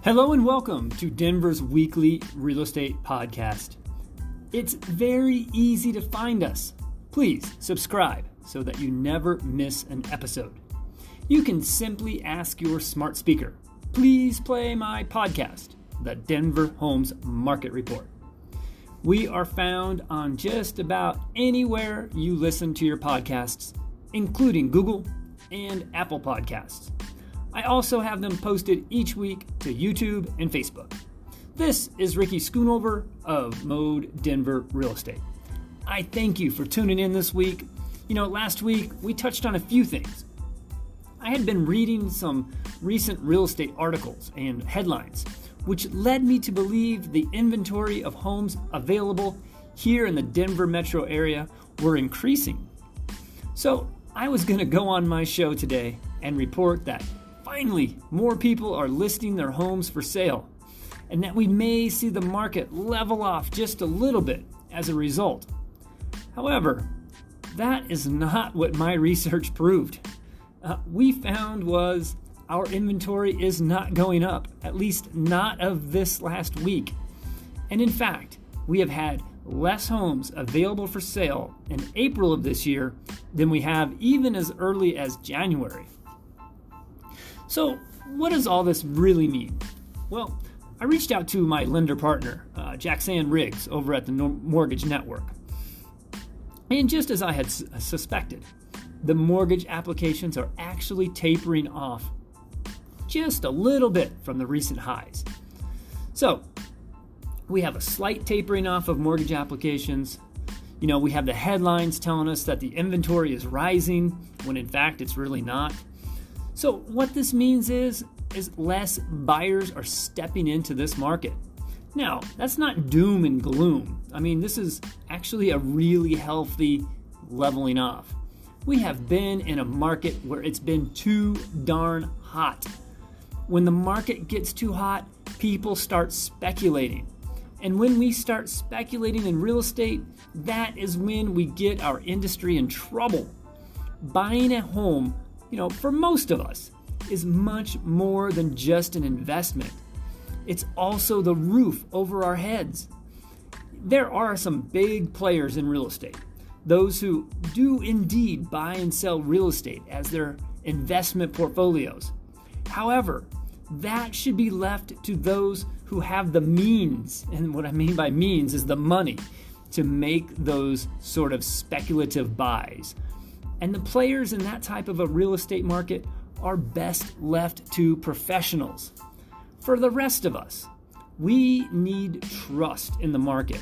Hello and welcome to Denver's weekly real estate podcast. It's very easy to find us. Please subscribe so that you never miss an episode. You can simply ask your smart speaker, please play my podcast, the Denver Homes Market Report. We are found on just about anywhere you listen to your podcasts, including Google and Apple Podcasts. I also have them posted each week to YouTube and Facebook. This is Ricky.schoonover of Mode Denver Real Estate. I thank you for tuning in this week. Last week we touched on a few things. I had been reading some recent real estate articles and headlines, which led me to believe the inventory of homes available here in the Denver metro area were increasing. So I was going to go on my show today and report that finally, more people are listing their homes for sale, and that we may see the market level off just a little bit as a result. However, that is not what my research proved. We found was our inventory is not going up, at least not of this last week. And in fact, we have had less homes available for sale in April of this year than we have even as early as January. So what does all this really mean? Well, I reached out to my lender partner, Jackson Riggs, over at the Mortgage Network. And just as I had suspected, the mortgage applications are actually tapering off just a little bit from the recent highs. So we have a slight tapering off of mortgage applications. We have the headlines telling us that the inventory is rising when in fact it's really not. So what this means is less buyers are stepping into this market. Now, that's not doom and gloom. This is actually a really healthy leveling off. We have been in a market where it's been too darn hot. When the market gets too hot, people start speculating. And when we start speculating in real estate, that is when we get our industry in trouble. Buying a home, for most of us, is much more than just an investment. It's also the roof over our heads. There are some big players in real estate, those who do indeed buy and sell real estate as their investment portfolios. However, that should be left to those who have the means, and what I mean by means is the money, to make those sort of speculative buys. And the players in that type of a real estate market are best left to professionals. For the rest of us, we need trust in the market.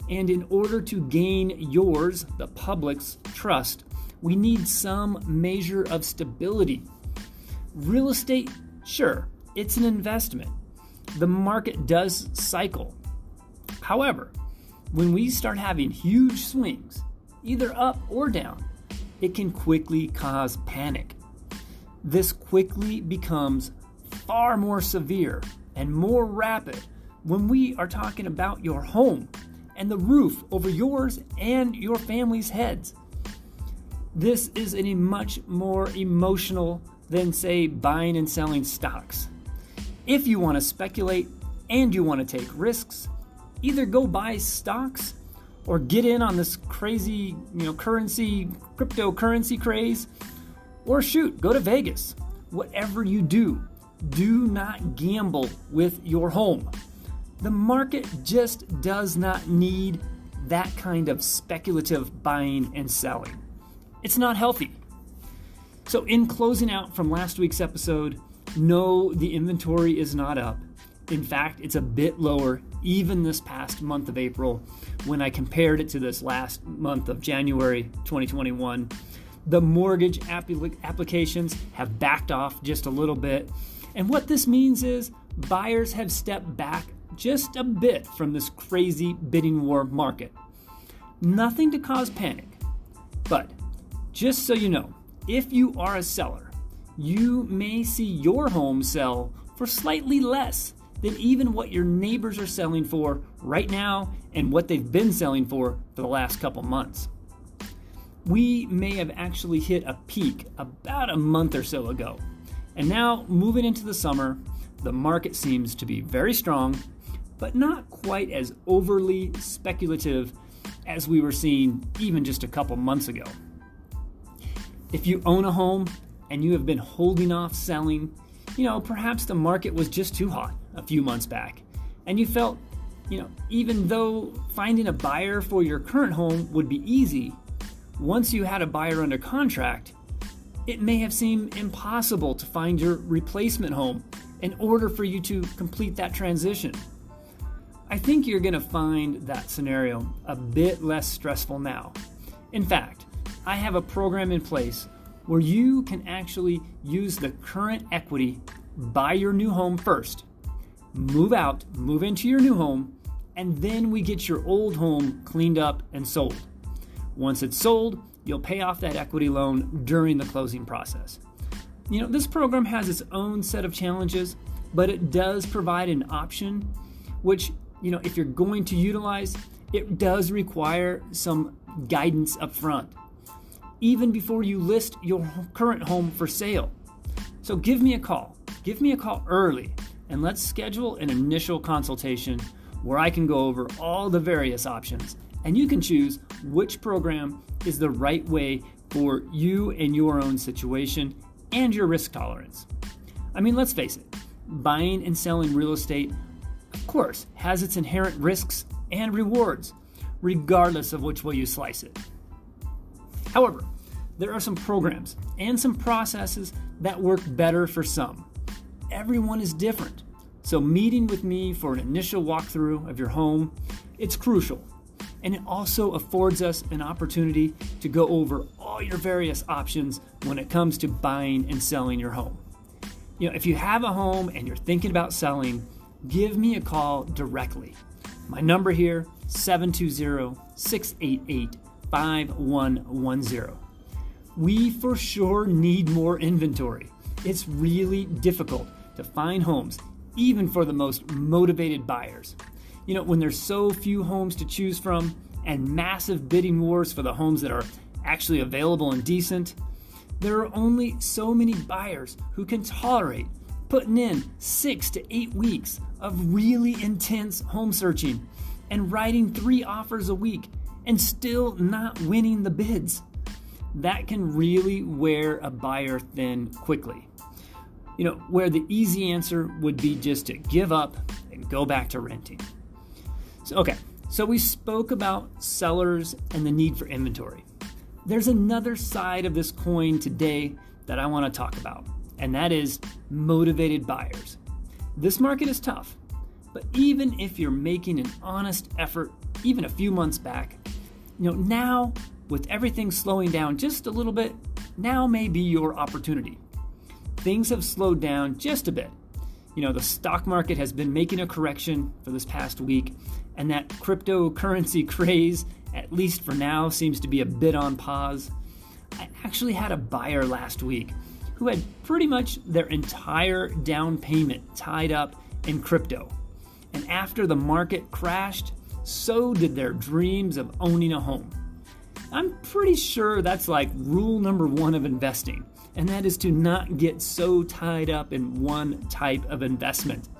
And in order to gain yours, the public's trust, we need some measure of stability. Real estate, sure, it's an investment. The market does cycle. However, when we start having huge swings, either up or down, it can quickly cause panic. This quickly becomes far more severe and more rapid when we are talking about your home and the roof over yours and your family's heads. This is a much more emotional than, say, buying and selling stocks. If you want to speculate and you want to take risks, either go buy stocks or get in on this crazy, cryptocurrency craze, or shoot, go to Vegas. Whatever you do, do not gamble with your home. The market just does not need that kind of speculative buying and selling. It's not healthy. So in closing out from last week's episode, no, the inventory is not up. In fact, it's a bit lower even this past month of April when I compared it to this last month of January 2021. The mortgage applications have backed off just a little bit. And what this means is buyers have stepped back just a bit from this crazy bidding war market. Nothing to cause panic, but just so you know, if you are a seller, you may see your home sell for slightly less than even what your neighbors are selling for right now and what they've been selling for the last couple months. We may have actually hit a peak about a month or so ago. And now, moving into the summer, the market seems to be very strong, but not quite as overly speculative as we were seeing even just a couple months ago. If you own a home and you have been holding off selling, perhaps the market was just too hot a few months back, and you felt, even though finding a buyer for your current home would be easy, once you had a buyer under contract, it may have seemed impossible to find your replacement home in order for you to complete that transition. I think you're going to find that scenario a bit less stressful now. In fact, I have a program in place where you can actually use the current equity, buy your new home first, move into your new home, and then we get your old home cleaned up and sold. Once it's sold, you'll pay off that equity loan during the closing process. This program has its own set of challenges, but it does provide an option, which, if you're going to utilize, it does require some guidance up front, even before you list your current home for sale. So give me a call early, and let's schedule an initial consultation where I can go over all the various options, and you can choose which program is the right way for you and your own situation and your risk tolerance. Let's face it, buying and selling real estate, of course, has its inherent risks and rewards, regardless of which way you slice it. However, there are some programs and some processes that work better for some. Everyone is different. So meeting with me for an initial walkthrough of your home, it's crucial. And it also affords us an opportunity to go over all your various options when it comes to buying and selling your home. If you have a home and you're thinking about selling, give me a call directly. My number here, 720-688-5110. We for sure need more inventory. It's really difficult to find homes, even for the most motivated buyers. When there's so few homes to choose from and massive bidding wars for the homes that are actually available and decent, there are only so many buyers who can tolerate putting in 6 to 8 weeks of really intense home searching and writing 3 offers a week and still not winning the bids. That can really wear a buyer thin quickly. Where the easy answer would be just to give up and go back to renting. So we spoke about sellers and the need for inventory. There's another side of this coin today that I want to talk about, and that is motivated buyers. This market is tough, but even if you're making an honest effort, even a few months back, now with everything slowing down just a little bit, now may be your opportunity. Things have slowed down just a bit. The stock market has been making a correction for this past week, and that cryptocurrency craze, at least for now, seems to be a bit on pause. I actually had a buyer last week who had pretty much their entire down payment tied up in crypto. And after the market crashed, so did their dreams of owning a home. I'm pretty sure that's like rule number 1 of investing, and that is to not get so tied up in one type of investment.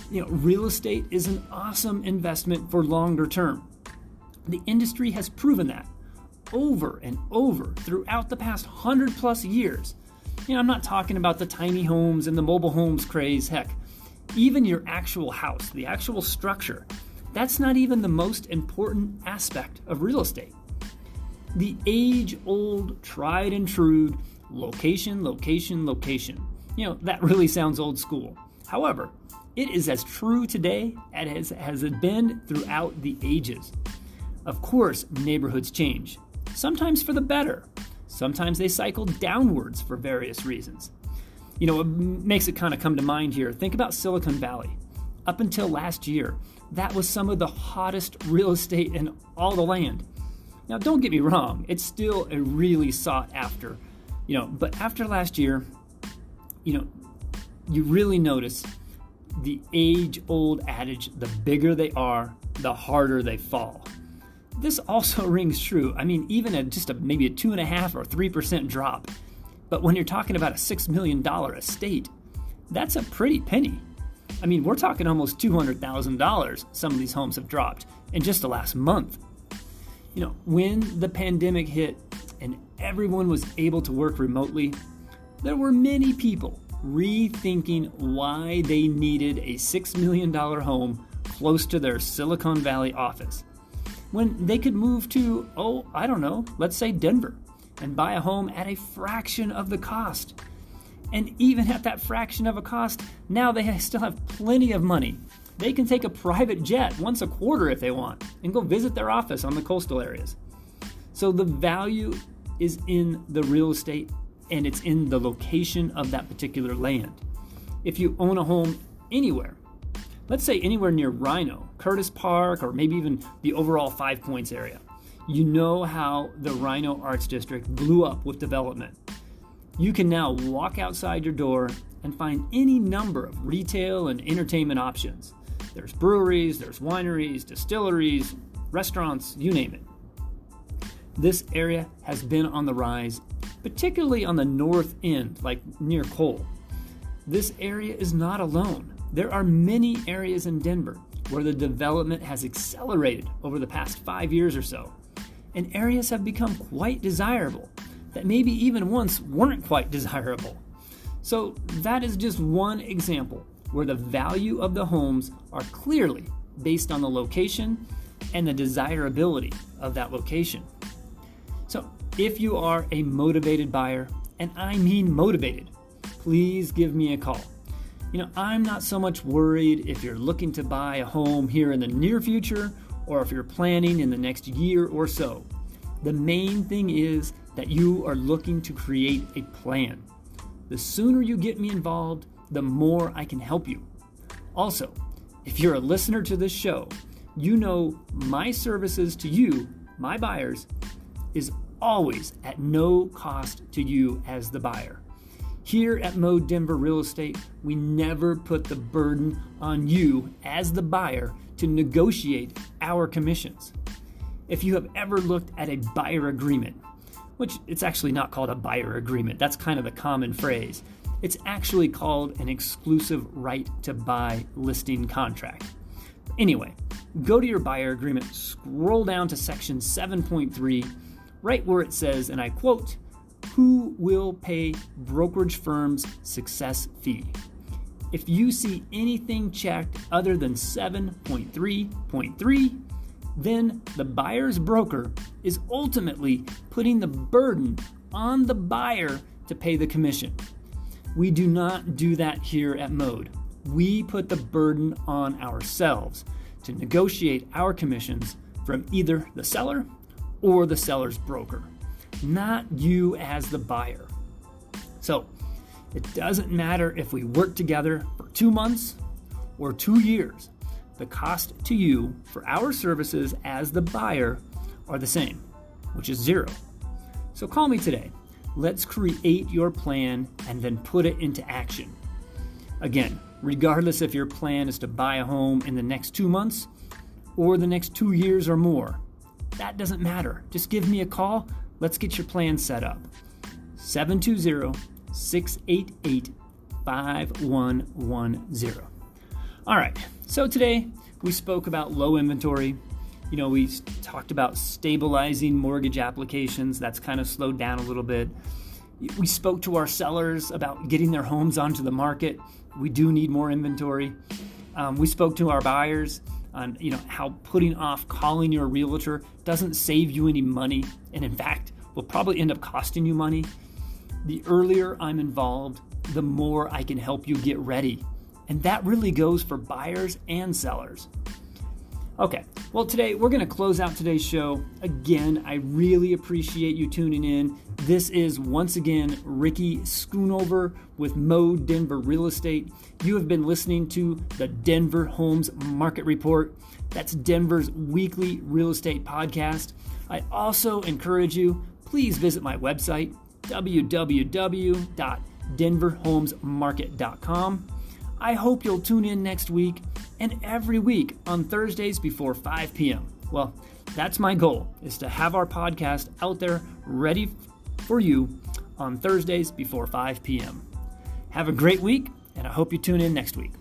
Real estate is an awesome investment for longer term. The industry has proven that over and over throughout the past 100+ years. I'm not talking about the tiny homes and the mobile homes craze. Heck, even your actual house, the actual structure, that's not even the most important aspect of real estate. The age-old, tried and true location. That really sounds old school. However, it is as true today as it been throughout the ages. Of course, neighborhoods change, sometimes for the better. Sometimes they cycle downwards for various reasons. What makes it kind of come to mind here, think about Silicon Valley. Up until last year, that was some of the hottest real estate in all the land. Now, don't get me wrong, it's still a really sought after, but after last year, you really notice the age-old adage, the bigger they are, the harder they fall. This also rings true. Even at just maybe a 2.5% or 3% drop. But when you're talking about a $6 million estate, That's a pretty penny. I mean, we're talking almost $200,000 some of these homes have dropped in just the last month. When the pandemic hit and everyone was able to work remotely, there were many people rethinking why they needed a $6 million home close to their Silicon Valley office, when they could move to, let's say Denver, and buy a home at a fraction of the cost. And even at that fraction of a cost, now they still have plenty of money. They can take a private jet once a quarter if they want and go visit their office on the coastal areas. So the value is in the real estate, and it's in the location of that particular land. If you own a home anywhere, let's say anywhere near Rhino, Curtis Park, or maybe even the overall 5 Points area, you know how the Rhino Arts District blew up with development. You can now walk outside your door and find any number of retail and entertainment options. There's breweries, there's wineries, distilleries, restaurants, you name it. This area has been on the rise, particularly on the north end, like near Cole. This area is not alone. There are many areas in Denver where the development has accelerated over the past 5 years or so, and areas have become quite desirable that maybe even once weren't quite desirable. So that is just one example where the value of the homes are clearly based on the location and the desirability of that location. So if you are a motivated buyer, and I mean motivated, please give me a call. I'm not so much worried if you're looking to buy a home here in the near future or if you're planning in the next year or so. The main thing is that you are looking to create a plan. The sooner you get me involved, the more I can help you. Also, if you're a listener to this show, you know my services to you, my buyers, is always at no cost to you as the buyer. Here at Mode Denver Real Estate, we never put the burden on you as the buyer to negotiate our commissions. If you have ever looked at a buyer agreement, which it's actually not called a buyer agreement, that's kind of the common phrase. It's actually called an exclusive right to buy listing contract. Anyway, go to your buyer agreement, scroll down to section 7.3, right where it says, and I quote, "Who will pay brokerage firm's success fee?" If you see anything checked other than 7.3.3, then the buyer's broker is ultimately putting the burden on the buyer to pay the commission. We do not do that here at Mode. We put the burden on ourselves to negotiate our commissions from either the seller or the seller's broker, not you as the buyer. So it doesn't matter if we work together for 2 months or 2 years. The cost to you for our services as the buyer are the same, which is zero. So call me today. Let's create your plan and then put it into action. Again, regardless if your plan is to buy a home in the next 2 months or the next 2 years or more, that doesn't matter. Just give me a call. Let's get your plan set up. 720-688-5110. All right, so today we spoke about low inventory. We talked about stabilizing mortgage applications. That's kind of slowed down a little bit. We spoke to our sellers about getting their homes onto the market. We do need more inventory. We spoke to our buyers on how putting off calling your realtor doesn't save you any money, and in fact will probably end up costing you money. The earlier I'm involved, the more I can help you get ready. And that really goes for buyers and sellers. Okay, well today we're going to close out today's show. Again, I really appreciate you tuning in. This is once again Ricky Schoonover with Mode Denver Real Estate. You have been listening to the Denver Homes Market Report. That's Denver's weekly real estate podcast. I also encourage you, please visit my website, www.denverhomesmarket.com. I hope you'll tune in next week and every week on Thursdays before 5 p.m. Well, that's my goal, is to have our podcast out there ready for you on Thursdays before 5 p.m. Have a great week, and I hope you tune in next week.